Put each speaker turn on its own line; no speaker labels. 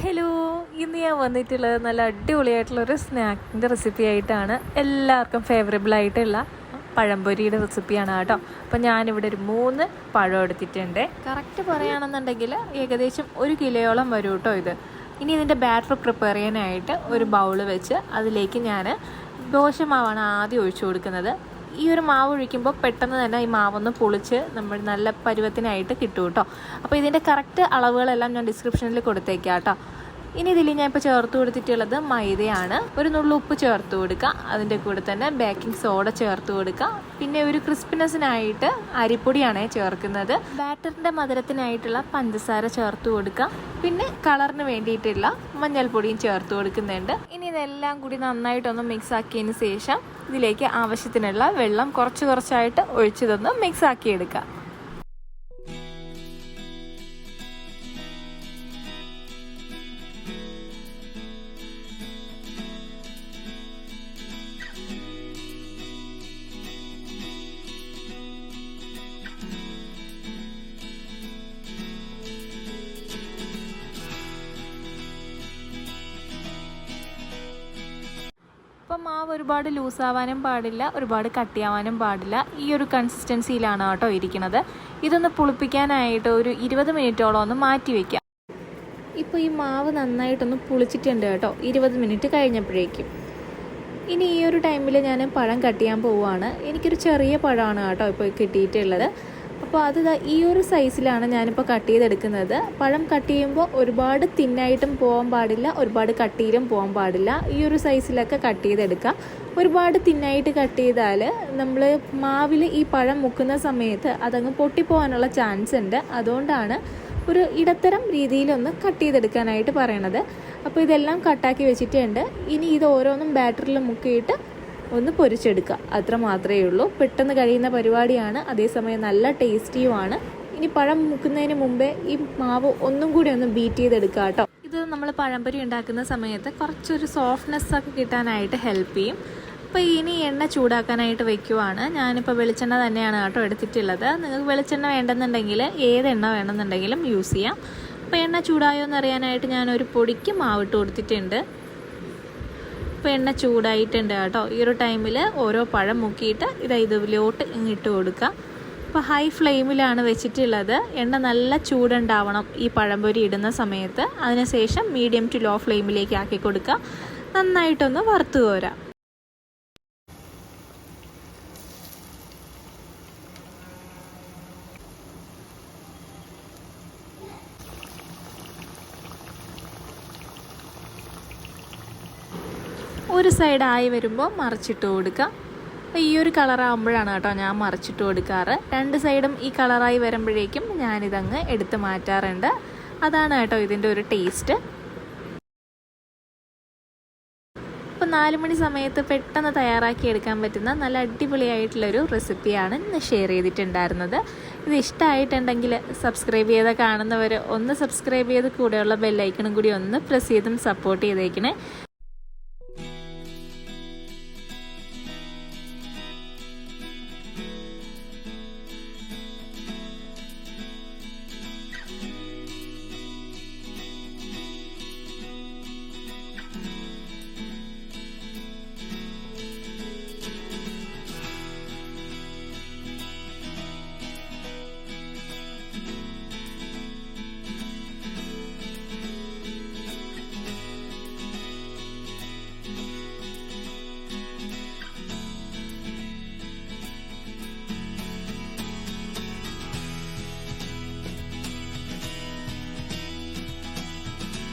Hello, ഇന്ന് ഞാൻ വന്നിട്ടുള്ളത് നല്ല അടിപൊളിയായിട്ടുള്ളൊരു സ്നാക്കിൻ്റെ റെസിപ്പി ആയിട്ടാണ്. എല്ലാവർക്കും ഫേവറബിൾ ആയിട്ടുള്ള പഴംപൊരിയുടെ റെസിപ്പിയാണ് കേട്ടോ. അപ്പോൾ ഞാനിവിടെ ഒരു 3 പഴം എടുത്തിട്ടുണ്ട്. കറക്റ്റ് പറയുകയാണെന്നുണ്ടെങ്കിൽ ഏകദേശം 1 കിലോയോളം വരും കേട്ടോ ഇത്. ഇനി ഇതിൻ്റെ ബാറ്റർ പ്രിപ്പയർ ചെയ്യാനായിട്ട് ഒരു ബൗള് വെച്ച് അതിലേക്ക് ഞാൻ ദോശമാവാണ് ആദ്യം ഒഴിച്ചു കൊടുക്കുന്നത്. ഈ ഒരു മാവ് ഒഴിക്കുമ്പോൾ പെട്ടെന്ന് തന്നെ ഈ മാവൊന്ന് പൊളിച്ച് നമ്മൾ നല്ല പരുവത്തിനായിട്ട് കിട്ടും കേട്ടോ. അപ്പോൾ ഇതിൻ്റെ കറക്റ്റ് അളവുകളെല്ലാം ഞാൻ ഡിസ്ക്രിപ്ഷനിൽ കൊടുത്തേക്കാം കേട്ടോ. ഇനി ഇതിൽ ഞാൻ ഇപ്പോൾ ചേർത്ത് കൊടുത്തിട്ടുള്ളത് മൈദയാണ്. ഒരു നുള്ളു ഉപ്പ് ചേർത്ത് കൊടുക്കുക. അതിൻ്റെ കൂടെ തന്നെ ബേക്കിംഗ് സോഡ ചേർത്ത് കൊടുക്കുക. പിന്നെ ഒരു ക്രിസ്പിനെസ്സിനായിട്ട് അരിപ്പൊടിയാണ് ചേർക്കുന്നത്. ബാറ്ററിൻ്റെ മധുരത്തിനായിട്ടുള്ള പഞ്ചസാര ചേർത്ത് കൊടുക്കുക. പിന്നെ കളറിന് വേണ്ടിയിട്ടുള്ള മഞ്ഞൾപ്പൊടിയും ചേർത്ത് കൊടുക്കുന്നുണ്ട്. ഇനി ഇതെല്ലാം കൂടി നന്നായിട്ടൊന്ന് മിക്സ് ആക്കിയതിന് ശേഷം ഇതിലേക്ക് ആവശ്യത്തിനുള്ള വെള്ളം കുറച്ചായിട്ട് ഒഴിച്ചതൊന്ന് മിക്സ് ആക്കി എടുക്കുക. അപ്പം മാവ് ഒരുപാട് ലൂസാവാനും പാടില്ല, ഒരുപാട് കട്ടിയാവാനും പാടില്ല. ഈ ഒരു കൺസിസ്റ്റൻസിയിലാണ് കേട്ടോ ഇരിക്കുന്നത്. ഇതൊന്ന് പുളിപ്പിക്കാനായിട്ട് ഒരു 20 മിനിറ്റോളം ഒന്ന് മാറ്റി വയ്ക്കാം. ഇപ്പോൾ ഈ മാവ് നന്നായിട്ടൊന്ന് പുളിച്ചിട്ടുണ്ട് കേട്ടോ 20 മിനിറ്റ് കഴിഞ്ഞപ്പോഴേക്കും. ഇനി ഈ ഒരു ടൈമിൽ ഞാൻ പഴം കട്ട് ചെയ്യാൻ പോവുകയാണ്. എനിക്കൊരു ചെറിയ പഴമാണ് കേട്ടോ ഇപ്പോൾ കിട്ടിയിട്ടുള്ളത്. അപ്പോൾ അത് ഈ ഒരു സൈസിലാണ് ഞാനിപ്പോൾ കട്ട് ചെയ്തെടുക്കുന്നത്. പഴം കട്ട് ചെയ്യുമ്പോൾ ഒരുപാട് തിന്നായിട്ടും പോകാൻ പാടില്ല, ഒരുപാട് കട്ടിയിലും പോകാൻ പാടില്ല. ഈ ഒരു സൈസിലൊക്കെ കട്ട് ചെയ്തെടുക്കുക. ഒരുപാട് തിന്നായിട്ട് കട്ട് ചെയ്താൽ നമ്മൾ മാവിൽ ഈ പഴം മുക്കുന്ന സമയത്ത് അതങ്ങ് പൊട്ടിപ്പോകാനുള്ള ചാൻസ് ഉണ്ട്. അതുകൊണ്ടാണ് ഒരു ഇടത്തരം രീതിയിലൊന്ന് കട്ട് ചെയ്തെടുക്കാനായിട്ട് പറയണത്. അപ്പോൾ ഇതെല്ലാം കട്ടാക്കി വെച്ചിട്ടുണ്ട്. ഇനി ഇത് ഓരോന്നും ബാറ്ററിൽ മുക്കിയിട്ട് ഒന്ന് പൊരിച്ചെടുക്കുക, അത്ര മാത്രമേ ഉള്ളൂ. പെട്ടെന്ന് കഴിയുന്ന പരിപാടിയാണ്, അതേസമയം നല്ല ടേസ്റ്റിയുമാണ്. ഇനി പഴം മുക്കുന്നതിന് മുമ്പേ ഈ മാവ് ഒന്നും കൂടി ഒന്ന് ബീറ്റ് ചെയ്തെടുക്കുക കേട്ടോ. ഇത് നമ്മൾ പഴംപൊരി ഉണ്ടാക്കുന്ന സമയത്ത് കുറച്ചൊരു സോഫ്റ്റ്നെസ് ഒക്കെ കിട്ടാനായിട്ട് ഹെൽപ്പ് ചെയ്യും. അപ്പോൾ ഇനി എണ്ണ ചൂടാക്കാനായിട്ട് വെക്കുവാണ്. ഞാനിപ്പോൾ വെളിച്ചെണ്ണ തന്നെയാണ് കേട്ടോ എടുത്തിട്ടുള്ളത്. നിങ്ങൾക്ക് വെളിച്ചെണ്ണ വേണ്ടെന്നുണ്ടെങ്കിൽ ഏതെണ്ണ വേണമെന്നുണ്ടെങ്കിലും യൂസ് ചെയ്യാം. അപ്പോൾ എണ്ണ ചൂടായോ എന്നറിയാനായിട്ട് ഞാനൊരു പൊടിക്ക് മാവിട്ട് കൊടുത്തിട്ടുണ്ട്. ഇപ്പോൾ എണ്ണ ചൂടായിട്ടുണ്ട് കേട്ടോ. ഈ ഒരു ടൈമിൽ ഓരോ പഴം മുക്കിയിട്ട് ഇതിലോട്ട് ഇട്ട് കൊടുക്കുക. അപ്പോൾ ഹൈ ഫ്ലെയിമിലാണ് വെച്ചിട്ടുള്ളത്. എണ്ണ നല്ല ചൂടുണ്ടാവണം ഈ പഴംപൊരി ഇടുന്ന സമയത്ത്. അതിനുശേഷം മീഡിയം ടു ലോ ഫ്ലെയിമിലേക്ക് ആക്കി കൊടുക്കുക. നന്നായിട്ടൊന്ന് വറുത്ത് കോരാം. ഒരു സൈഡായി വരുമ്പോൾ മറിച്ചിട്ട് കൊടുക്കുക. അപ്പോൾ ഈ ഒരു കളറാകുമ്പോഴാണ് കേട്ടോ ഞാൻ മറിച്ചിട്ട് കൊടുക്കാറ്. 2 സൈഡും ഈ കളറായി വരുമ്പോഴേക്കും ഞാനിതങ്ങ് എടുത്ത് മാറ്റാറുണ്ട്. അതാണ് കേട്ടോ ഇതിൻ്റെ ഒരു ടേസ്റ്റ്. അപ്പോൾ 4 മണി സമയത്ത് പെട്ടെന്ന് തയ്യാറാക്കി എടുക്കാൻ പറ്റുന്ന നല്ല അടിപൊളിയായിട്ടുള്ളൊരു റെസിപ്പിയാണ് ഇന്ന് ഷെയർ ചെയ്തിട്ടുണ്ടായിരുന്നത്. ഇത് ഇഷ്ടമായിട്ടുണ്ടെങ്കിൽ സബ്സ്ക്രൈബ് ചെയ്ത് കാണുന്നവർ ഒന്ന് സബ്സ്ക്രൈബ് ചെയ്ത് കൂടെയുള്ള ബെല്ലൈക്കണും കൂടി ഒന്ന് പ്രസ് ചെയ്തും സപ്പോർട്ട് ചെയ്തേക്കണേ.